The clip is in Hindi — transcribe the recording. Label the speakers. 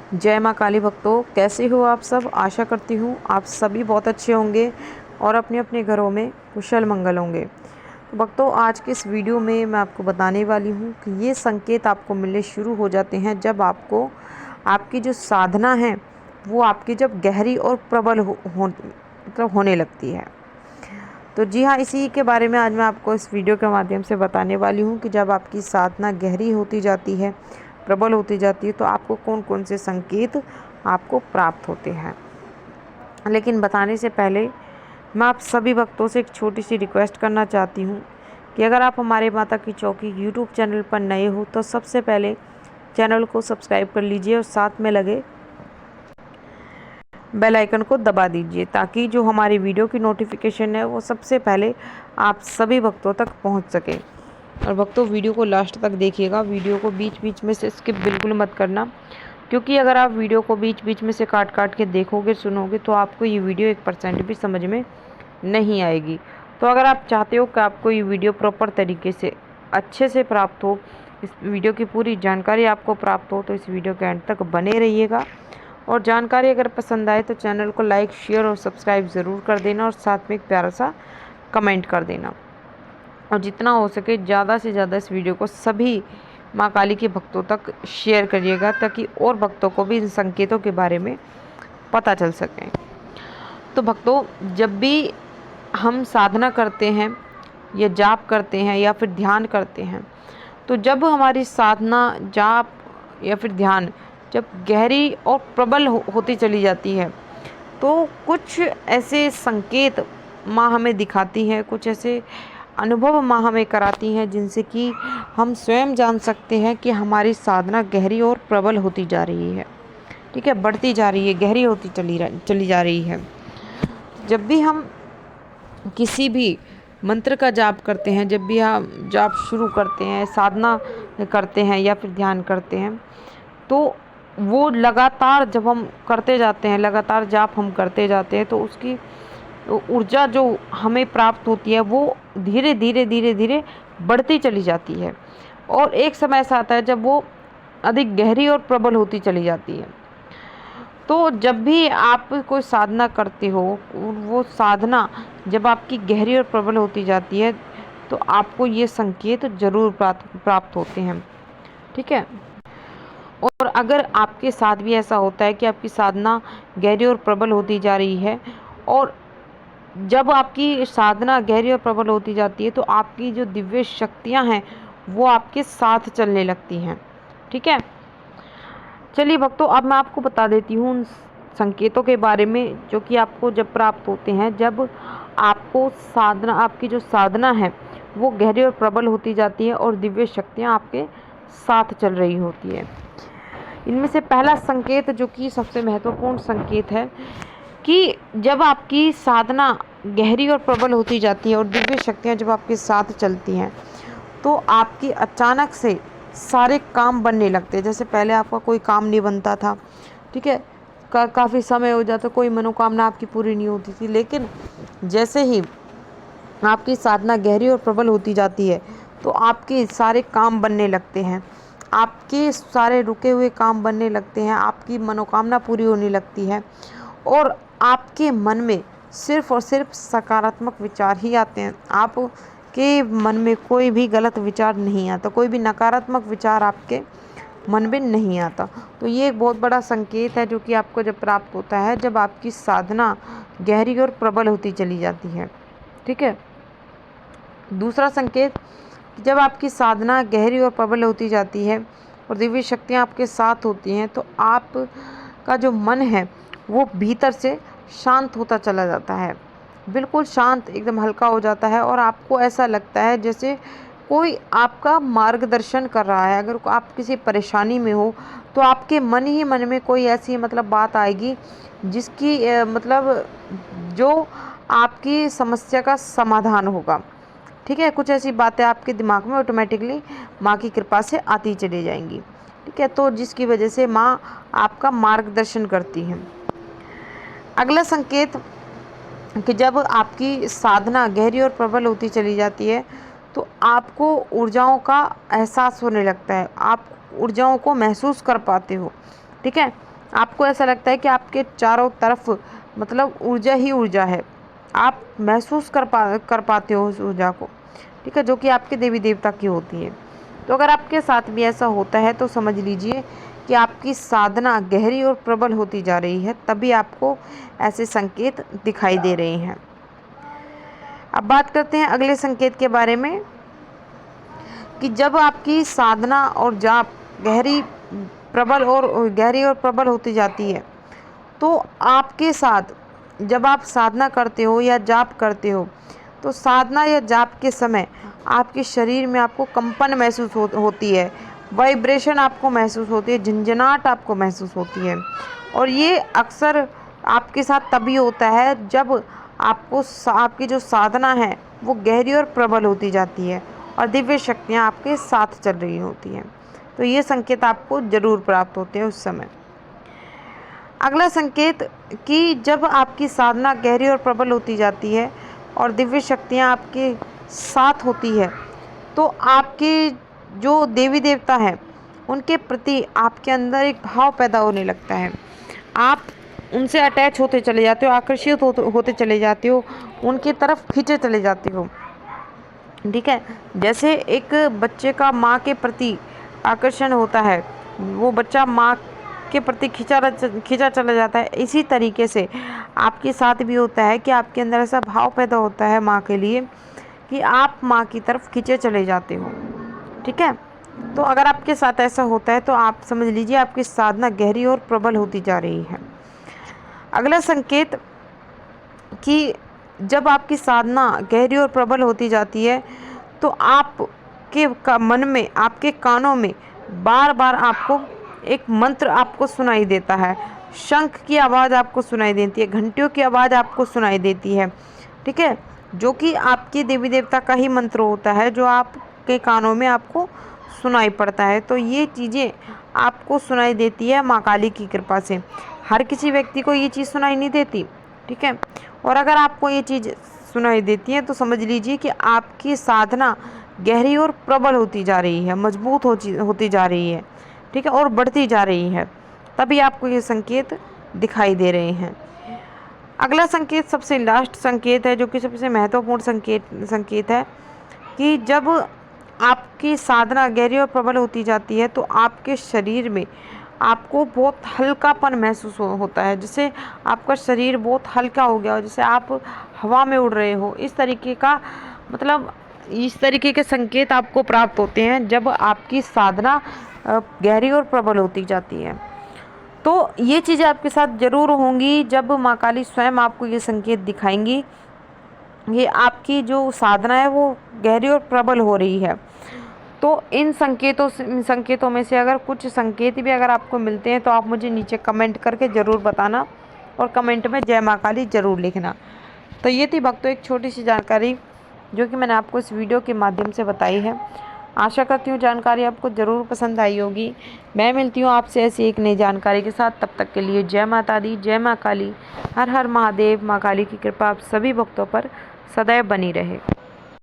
Speaker 1: जय माँ काली भक्तों, कैसे हो आप सब। आशा करती हूँ आप सभी बहुत अच्छे होंगे और अपने अपने घरों में कुशल मंगल होंगे। तो भक्तों, आज के इस वीडियो में मैं आपको बताने वाली हूँ कि ये संकेत आपको मिलने शुरू हो जाते हैं जब आपको आपकी जो साधना है वो आपकी जब गहरी और प्रबल मतलब होने लगती है। तो जी हाँ, इसी के बारे में आज मैं आपको इस वीडियो के माध्यम से बताने वाली हूँ कि जब आपकी साधना गहरी होती जाती है, प्रबल होती जाती है, तो आपको कौन कौन से संकेत आपको प्राप्त होते हैं। लेकिन बताने से पहले मैं आप सभी भक्तों से एक छोटी सी रिक्वेस्ट करना चाहती हूँ कि अगर आप हमारे माता की चौकी यूट्यूब चैनल पर नए हो तो सबसे पहले चैनल को सब्सक्राइब कर लीजिए और साथ में लगे बेल आइकन को दबा दीजिए ताकि जो हमारी वीडियो की नोटिफिकेशन है वो सबसे पहले आप सभी भक्तों तक पहुंच सके। और भक्तों, वीडियो को लास्ट तक देखिएगा, वीडियो को बीच बीच में से स्किप बिल्कुल मत करना, क्योंकि अगर आप वीडियो को बीच बीच में से काट काट के देखोगे सुनोगे तो आपको ये वीडियो 1% भी समझ में नहीं आएगी। तो अगर आप चाहते हो कि आपको ये वीडियो प्रॉपर तरीके से अच्छे से प्राप्त हो, इस वीडियो की पूरी जानकारी आपको प्राप्त हो, तो इस वीडियो के एंड तक बने रहिएगा। और जानकारी अगर पसंद आए तो चैनल को लाइक, शेयर और सब्सक्राइब ज़रूर कर देना और साथ में एक प्यारा सा कमेंट कर देना। और जितना हो सके ज़्यादा से ज़्यादा इस वीडियो को सभी माँ काली के भक्तों तक शेयर करिएगा ताकि और भक्तों को भी इन संकेतों के बारे में पता चल सके। तो भक्तों, जब भी हम साधना करते हैं या जाप करते हैं या फिर ध्यान करते हैं, तो जब हमारी साधना, जाप या फिर ध्यान जब गहरी और प्रबल होती चली जाती है तो कुछ ऐसे संकेत माँ हमें दिखाती है, कुछ ऐसे अनुभव माँ हमें कराती हैं जिनसे कि हम स्वयं जान सकते हैं कि हमारी साधना गहरी और प्रबल होती जा रही है। ठीक है, बढ़ती जा रही है, गहरी होती चली जा रही है। जब भी हम किसी भी मंत्र का जाप करते हैं, जब भी हम जाप शुरू करते हैं, साधना करते हैं या फिर ध्यान करते हैं, तो वो लगातार जब हम करते जाते हैं, लगातार जाप हम करते जाते हैं, तो उसकी ऊर्जा जो हमें प्राप्त होती है वो धीरे धीरे धीरे धीरे बढ़ती चली जाती है। और एक समय ऐसा आता है जब वो अधिक गहरी और प्रबल होती चली जाती है। तो जब भी आप कोई साधना करते हो, वो साधना जब आपकी गहरी और प्रबल होती जाती है तो आपको ये संकेत जरूर प्राप्त होते हैं। ठीक है। और अगर आपके साथ भी ऐसा होता है कि आपकी साधना गहरी और प्रबल होती जा रही है और जब आपकी साधना गहरी और प्रबल होती जाती है तो आपकी जो दिव्य शक्तियां हैं वो आपके साथ चलने लगती हैं। ठीक है। चलिए भक्तों, अब मैं आपको बता देती हूँ उन संकेतों के बारे में जो कि आपको जब प्राप्त होते हैं, जब आपको साधना, आपकी जो साधना है वो गहरी और प्रबल होती जाती है और दिव्य शक्तियाँ आपके साथ चल रही होती है। इनमें से पहला संकेत जो कि सबसे महत्वपूर्ण संकेत है कि जब आपकी साधना गहरी और प्रबल होती जाती है और दिव्य शक्तियाँ जब आपके साथ चलती हैं तो आपकी अचानक से सारे काम बनने लगते हैं। जैसे पहले आपका कोई काम नहीं बनता था, ठीक है, काफ़ी समय हो जाता, कोई मनोकामना आपकी पूरी नहीं होती थी, लेकिन जैसे ही आपकी साधना गहरी और प्रबल होती जाती है तो आपके सारे काम बनने लगते हैं, आपके सारे रुके हुए काम बनने लगते हैं, आपकी मनोकामना पूरी होने लगती है और आपके मन में सिर्फ और सिर्फ सकारात्मक विचार ही आते हैं। आपके मन में कोई भी गलत विचार नहीं आता, कोई भी नकारात्मक विचार आपके मन में नहीं आता। तो ये एक बहुत बड़ा संकेत है जो कि आपको जब प्राप्त होता है जब आपकी साधना गहरी और प्रबल होती चली जाती है। ठीक है। दूसरा संकेत, जब आपकी साधना गहरी और प्रबल होती जाती है और दिव्य शक्तियाँ आपके साथ होती हैं तो आपका जो मन है वो भीतर से शांत होता चला जाता है, बिल्कुल शांत, एकदम हल्का हो जाता है और आपको ऐसा लगता है जैसे कोई आपका मार्गदर्शन कर रहा है। अगर आप किसी परेशानी में हो तो आपके मन ही मन में कोई ऐसी बात आएगी जिसकी जो आपकी समस्या का समाधान होगा। ठीक है, कुछ ऐसी बातें आपके दिमाग में ऑटोमेटिकली माँ की कृपा से आती चली जाएंगी। ठीक है, तो जिसकी वजह से माँ आपका मार्गदर्शन करती हैं। अगला संकेत कि जब आपकी साधना गहरी और प्रबल होती चली जाती है तो आपको ऊर्जाओं का एहसास होने लगता है, आप ऊर्जाओं को महसूस कर पाते हो। ठीक है, आपको ऐसा लगता है कि आपके चारों तरफ मतलब ऊर्जा ही ऊर्जा है, आप महसूस कर पाते हो उस ऊर्जा को, ठीक है, जो कि आपके देवी देवता की होती है। तो अगर आपके साथ भी ऐसा होता है तो समझ लीजिए कि आपकी साधना गहरी और प्रबल होती जा रही है, तभी आपको ऐसे संकेत दिखाई दे रहे हैं। अब बात करते हैं अगले संकेत के बारे में कि जब आपकी साधना और जाप गहरी और प्रबल होती जाती है, तो आपके साथ जब आप साधना करते हो या जाप करते हो, तो साधना या जाप के समय आपके शरीर में आपको कंपन महसूस होती है, वाइब्रेशन आपको महसूस होती है, झंझनाहट आपको महसूस होती है। और ये अक्सर आपके साथ तभी होता है जब आपकी जो साधना है वो गहरी और प्रबल होती जाती है और दिव्य शक्तियाँ आपके साथ चल रही होती हैं। तो ये संकेत आपको ज़रूर प्राप्त होते हैं उस समय। अगला संकेत कि जब आपकी साधना गहरी और प्रबल होती जाती है और दिव्य शक्तियाँ आपके साथ होती है, तो आपके जो देवी देवता हैं उनके प्रति आपके अंदर एक भाव पैदा होने लगता है। आप उनसे अटैच होते चले जाते हो, आकर्षित होते चले जाते हो, उनकी तरफ खींचे चले जाते हो, ठीक है। जैसे एक बच्चे का माँ के प्रति आकर्षण होता है, वो बच्चा माँ के प्रति खींचा चला जाता है, इसी तरीके से आपके साथ भी होता है कि आपके अंदर ऐसा भाव पैदा होता है माँ के लिए कि आप माँ की तरफ खींचे चले जाते हो, ठीक है। तो अगर आपके साथ ऐसा होता है तो आप समझ लीजिए आपकी साधना गहरी और प्रबल होती जा रही है। अगला संकेत कि जब आपकी साधना गहरी और प्रबल होती जाती है तो आपके मन में, आपके कानों में बार बार आपको एक मंत्र आपको सुनाई देता है, शंख की आवाज़ आपको सुनाई देती है, घंटियों की आवाज़ आपको सुनाई देती है, ठीक है, जो कि आपके देवी देवता का ही मंत्र होता है जो आपके कानों में आपको सुनाई पड़ता है। तो ये चीज़ें आपको सुनाई देती है माँ काली की कृपा से। हर किसी व्यक्ति को ये चीज़ सुनाई नहीं देती, ठीक है। और अगर आपको ये चीज़ सुनाई देती है तो समझ लीजिए कि आपकी साधना गहरी और प्रबल होती जा रही है, मजबूत होती जा रही है, ठीक है, और बढ़ती जा रही है, तभी आपको ये संकेत दिखाई दे रहे हैं। अगला संकेत सबसे लास्ट संकेत है जो कि सबसे महत्वपूर्ण संकेत है कि जब आपकी साधना गहरी और प्रबल होती जाती है तो आपके शरीर में आपको बहुत हल्कापन महसूस होता है, जैसे आपका शरीर बहुत हल्का हो गया हो, जैसे आप हवा में उड़ रहे हो। इस तरीके के संकेत आपको प्राप्त होते हैं जब आपकी साधना गहरी और प्रबल होती जाती है। तो ये चीज़ें आपके साथ ज़रूर होंगी जब माँ काली स्वयं आपको ये संकेत दिखाएंगी, ये आपकी जो साधना है वो गहरी और प्रबल हो रही है। तो इन संकेतों में से अगर कुछ संकेत भी अगर आपको मिलते हैं तो आप मुझे नीचे कमेंट करके ज़रूर बताना और कमेंट में जय माँ काली ज़रूर लिखना। तो ये थी भक्तों एक छोटी सी जानकारी जो कि मैंने आपको इस वीडियो के माध्यम से बताई है। आशा करती हूँ जानकारी आपको ज़रूर पसंद आई होगी। मैं मिलती हूँ आपसे ऐसी एक नई जानकारी के साथ, तब तक के लिए जय माता दी, जय माँ काली, हर हर महादेव। माँ काली की कृपा आप सभी भक्तों पर सदैव बनी रहे।